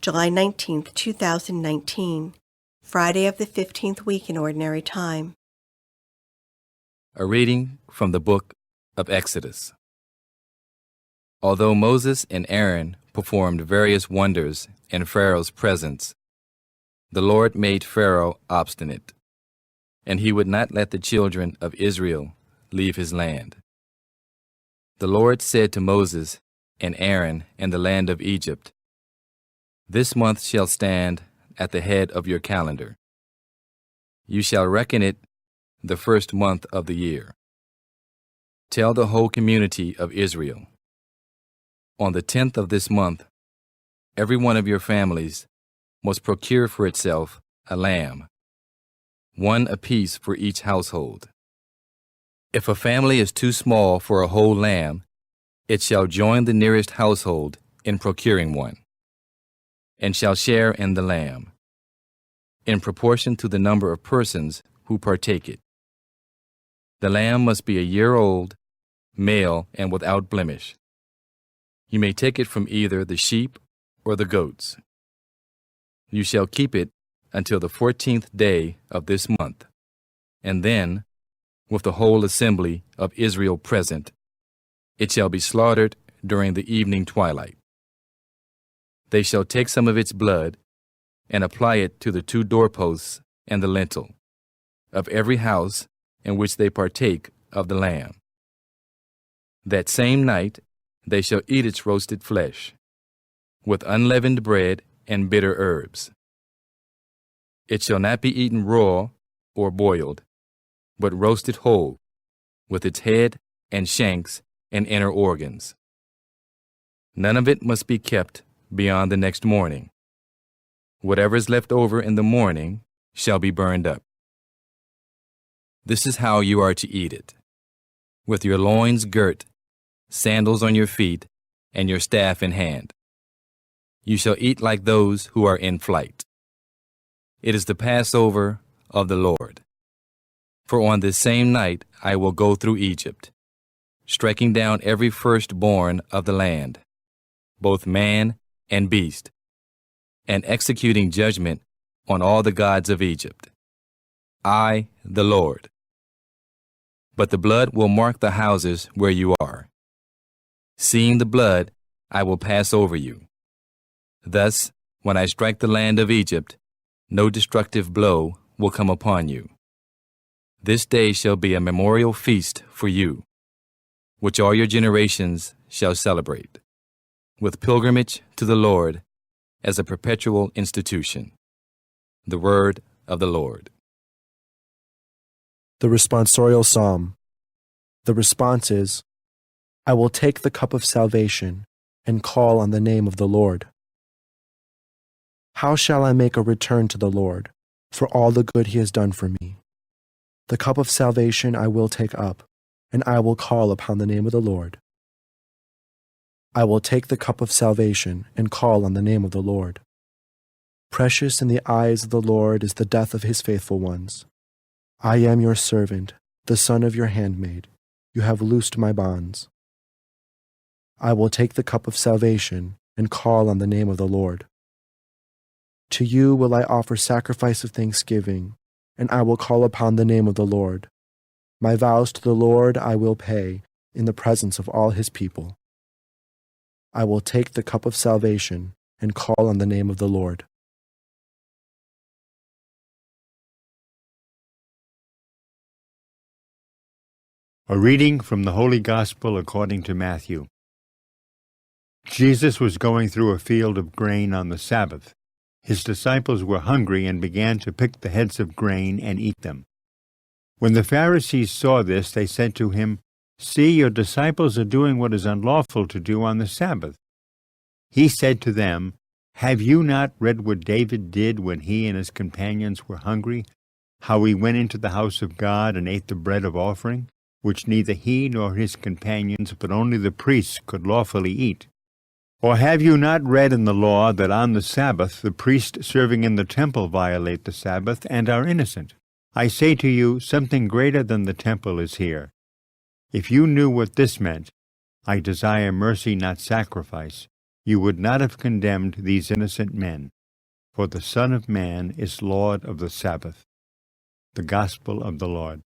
July 19th, 2019, Friday of the 15th week in Ordinary Time. A reading from the book of Exodus. Although Moses and Aaron performed various wonders in Pharaoh's presence, the Lord made Pharaoh obstinate, and he would not let the children of Israel leave his land. The Lord said to Moses and Aaron in the land of Egypt, "This month shall stand at the head of your calendar. You shall reckon it the first month of the year. Tell the whole community of Israel, on the 10th of this month, every one of your families must procure for itself a lamb, one apiece for each household. If a family is too small for a whole lamb, it shall join the nearest household in procuring one, and shall share in the lamb, in proportion to the number of persons who partake it. The lamb must be a year old, male, and without blemish. You may take it from either the sheep or the goats. You shall keep it until the 14th day of this month, and then, with the whole assembly of Israel present, it shall be slaughtered during the evening twilight. They shall take some of its blood and apply it to the 2 doorposts and the lintel of every house in which they partake of the lamb. That same night they shall eat its roasted flesh, with unleavened bread and bitter herbs. It shall not be eaten raw or boiled, but roasted whole, with its head and shanks and inner organs. None of it must be kept beyond the next morning. Whatever is left over in the morning shall be burned up. This is how you are to eat it: with your loins girt, sandals on your feet, and your staff in hand. You shall eat like those who are in flight. It is the Passover of the Lord. For on this same night I will go through Egypt, striking down every firstborn of the land, both man and beast, and executing judgment on all the gods of Egypt. I, the Lord. But the blood will mark the houses where you are. Seeing the blood, I will pass over you. Thus, when I strike the land of Egypt, no destructive blow will come upon you. This day shall be a memorial feast for you, which all your generations shall celebrate, with pilgrimage to the Lord as a perpetual institution." The word of the Lord. The responsorial psalm. The response is, "I will take the cup of salvation and call on the name of the Lord. How shall I make a return to the Lord for all the good he has done for me? The cup of salvation I will take up, and I will call upon the name of the Lord. I will take the cup of salvation and call on the name of the Lord. Precious in the eyes of the Lord is the death of his faithful ones. I am your servant, the son of your handmaid. You have loosed my bonds. I will take the cup of salvation and call on the name of the Lord. To you will I offer sacrifice of thanksgiving, and I will call upon the name of the Lord. My vows to the Lord I will pay in the presence of all his people. I will take the cup of salvation and call on the name of the Lord." A reading from the Holy Gospel according to Matthew. Jesus was going through a field of grain on the Sabbath. His disciples were hungry and began to pick the heads of grain and eat them. When the Pharisees saw this, they said to him, "See, your disciples are doing what is unlawful to do on the Sabbath." He said to them, "Have you not read what David did when he and his companions were hungry, how he went into the house of God and ate the bread of offering, which neither he nor his companions, but only the priests, could lawfully eat? Or have you not read in the law that on the Sabbath the priests serving in the temple violate the Sabbath and are innocent? I say to you, something greater than the temple is here. If you knew what this meant, 'I desire mercy, not sacrifice,' you would not have condemned these innocent men, for the Son of Man is Lord of the Sabbath. The Gospel of the Lord.